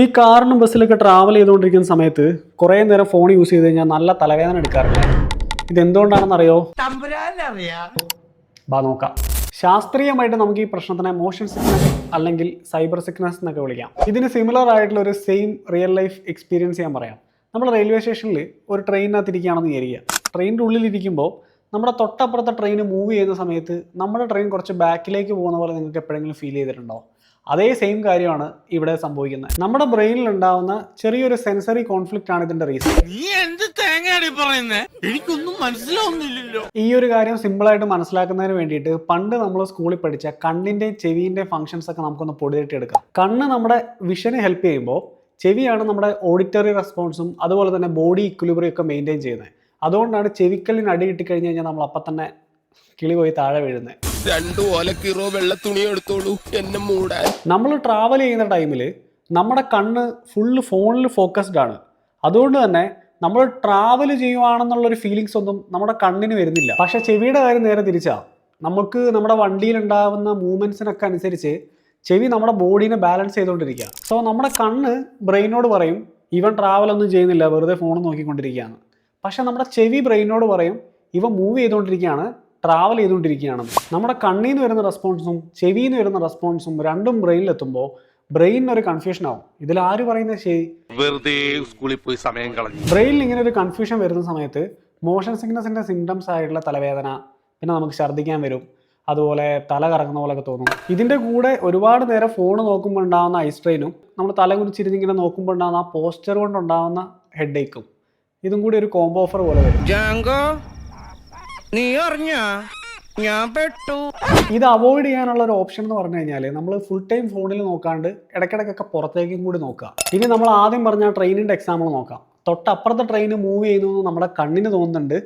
ഈ കാറിനും ബസ്സിലൊക്കെ ട്രാവൽ ചെയ്തുകൊണ്ടിരിക്കുന്ന സമയത്ത് കുറേ നേരം ഫോൺ യൂസ് ചെയ്ത് കഴിഞ്ഞാൽ നല്ല തലവേദന എടുക്കാറില്ല. ഇതെന്തുകൊണ്ടാണെന്ന് അറിയോ? ബാ നോക്കാം. ശാസ്ത്രീയമായിട്ട് നമുക്ക് ഈ പ്രശ്നത്തിനെ മോഷൻ സിക്നസ് അല്ലെങ്കിൽ സൈബർ സിക്നസ് എന്നൊക്കെ വിളിക്കാം. ഇതിന് സിമിലർ ആയിട്ടുള്ള ഒരു സെയിം റിയൽ ലൈഫ് എക്സ്പീരിയൻസ് ഞാൻ പറയാം. നമ്മൾ റെയിൽവേ സ്റ്റേഷനിൽ ഒരു ട്രെയിനിനകത്ത് ഇരിക്കുകയാണെന്ന് വിചാരിക്കുക. ട്രെയിനിൻ്റെ ഉള്ളിലിരിക്കുമ്പോൾ നമ്മുടെ തൊട്ടപ്പുറത്തെ ട്രെയിൻ മൂവ് ചെയ്യുന്ന സമയത്ത് നമ്മുടെ ട്രെയിൻ കുറച്ച് ബാക്കിലേക്ക് പോകുന്ന പോലെ നിങ്ങൾക്ക് എപ്പോഴെങ്കിലും ഫീൽ ചെയ്തിട്ടുണ്ടോ? അതേ സെയിം കാര്യമാണ് ഇവിടെ സംഭവിക്കുന്നത്. നമ്മുടെ ബ്രെയിനിൽ ഉണ്ടാവുന്ന ചെറിയൊരു സെൻസറി കോൺഫ്ലിക്റ്റ് ആണ് ഇതിന്റെ റീസൺ. എനിക്കൊന്നും മനസ്സിലാവുന്നില്ലല്ലോ. ഈ ഒരു കാര്യം സിമ്പിളായിട്ട് മനസ്സിലാക്കുന്നതിന് വേണ്ടിയിട്ട് പണ്ട് നമ്മൾ സ്കൂളിൽ പഠിച്ച കണ്ണിന്റെയും ചെവിന്റെയും ഫംഗ്ഷൻസ് ഒക്കെ നമുക്കൊന്ന് പൊടിതട്ടിയെടുക്കാം. കണ്ണ് നമ്മുടെ വിഷന് ഹെൽപ്പ് ചെയ്യുമ്പോൾ ചെവിയാണ് നമ്മുടെ ഓഡിറ്ററി റെസ്പോൺസും അതുപോലെ തന്നെ ബോഡി ഇക്വിലിബ്രിയം ഒക്കെ മെയിൻറ്റെയിൻ ചെയ്യുന്നത്. അതുകൊണ്ടാണ് ചെവിക്കല്ലിന് അടി കിട്ടിക്കഴിഞ്ഞ് കഴിഞ്ഞാൽ നമ്മൾ അപ്പം തന്നെ കിളി പോയി താഴെ വീഴുന്നത്. നമ്മൾ ട്രാവൽ ചെയ്യുന്ന ടൈമിൽ നമ്മുടെ കണ്ണ് ഫുള്ള് ഫോണിൽ ഫോക്കസ്ഡ് ആണ്. അതുകൊണ്ട് തന്നെ നമ്മൾ ട്രാവൽ ചെയ്യുവാണെന്നുള്ളൊരു ഫീലിങ്സ് ഒന്നും നമ്മുടെ കണ്ണിന് വരുന്നില്ല. പക്ഷെ ചെവിയുടെ കാര്യം നേരെ തിരിച്ചാ. നമുക്ക് നമ്മുടെ വണ്ടിയിൽ ഉണ്ടാകുന്ന മൂവ്മെൻറ്റ്സിനൊക്കെ അനുസരിച്ച് ചെവി നമ്മുടെ ബോഡീനെ ബാലൻസ് ചെയ്തുകൊണ്ടിരിക്കുക. സോ നമ്മുടെ കണ്ണ് ബ്രെയിനോട് പറയും ഇവൻ ട്രാവലൊന്നും ചെയ്യുന്നില്ല, വെറുതെ ഫോൺ നോക്കിക്കൊണ്ടിരിക്കുകയാണ്. പക്ഷെ നമ്മുടെ ചെവി ബ്രെയിനോട് പറയും ഇവ മൂവ് ചെയ്തുകൊണ്ടിരിക്കുകയാണ്, ട്രാവൽ ചെയ്തുകൊണ്ടിരിക്കുകയാണ്. നമ്മുടെ കണ്ണിൽ നിന്ന് വരുന്ന റെസ്പോൺസും ചെവിയിൽ നിന്ന് വരുന്ന റെസ്പോൺസും രണ്ടും ബ്രെയിനിലെത്തുമ്പോൾ ബ്രെയിനിന് ഒരു കൺഫ്യൂഷൻ ആവും. ഇതിൽ ആര് പറയുന്നത് ശരി? വെറുതെ സ്കൂളിൽ പോയി സമയം കളഞ്ഞു. ബ്രെയിനിൽ ഇങ്ങനെ ഒരു കൺഫ്യൂഷൻ വരുന്ന സമയത്ത് മോഷൻ സിക്നസിന്റെ സിംറ്റംസ് ആയിട്ടുള്ള തലവേദന, പിന്നെ നമുക്ക് ഛർദ്ദിക്കാൻ വരും, അതുപോലെ തല കറങ്ങുന്ന പോലെയൊക്കെ തോന്നും. ഇതിന്റെ കൂടെ ഒരുപാട് നേരം ഫോൺ നോക്കുമ്പോൾ ഉണ്ടാകുന്ന ഐ സ്ട്രെയിനും നമ്മൾ തല കുറിച്ചിരുന്നിങ്ങനെ നോക്കുമ്പോൾ ഉണ്ടാകുന്ന ആ പോസ്റ്റർ കൊണ്ടുണ്ടാകുന്ന ഹെഡ് ഏക്കും ഇതും കൂടി ഒരു കോംബോ ഓഫർ പോലെ വരും. ഇത് അവോയ്ഡ് ചെയ്യാനുള്ള ഒരു ഓപ്ഷൻ എന്ന് പറഞ്ഞു കഴിഞ്ഞാൽ നമ്മൾ ഫുൾ ടൈം ഫോണിൽ നോക്കാണ്ട് ഇടയ്ക്കിടയ്ക്കൊക്കെ പുറത്തേക്കും കൂടി നോക്കുക. ഇനി നമ്മൾ ആദ്യം പറഞ്ഞ ട്രെയിനിൻ്റെ എക്സാമ്പിൾ നോക്കാം. തൊട്ടപ്പുറത്തെ ട്രെയിൻ മൂവ് ചെയ്യുന്നു എന്ന് നമ്മുടെ കണ്ണിന് തോന്നുന്നുണ്ട്,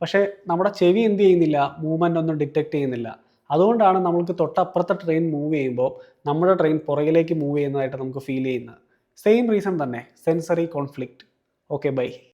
പക്ഷേ നമ്മുടെ ചെവി എന്ത് ചെയ്യുന്നില്ല, മൂവ്മെൻ്റ് ഒന്നും ഡിറ്റക്ട് ചെയ്യുന്നില്ല. അതുകൊണ്ടാണ് നമ്മൾക്ക് തൊട്ടപ്പുറത്തെ ട്രെയിൻ മൂവ് ചെയ്യുമ്പോൾ നമ്മുടെ ട്രെയിൻ പുറകിലേക്ക് മൂവ് ചെയ്യുന്നതായിട്ട് നമുക്ക് ഫീൽ ചെയ്യുന്നത്. സെയിം റീസൺ തന്നെ, സെൻസറി കോൺഫ്ലിക്റ്റ്. Okay, by.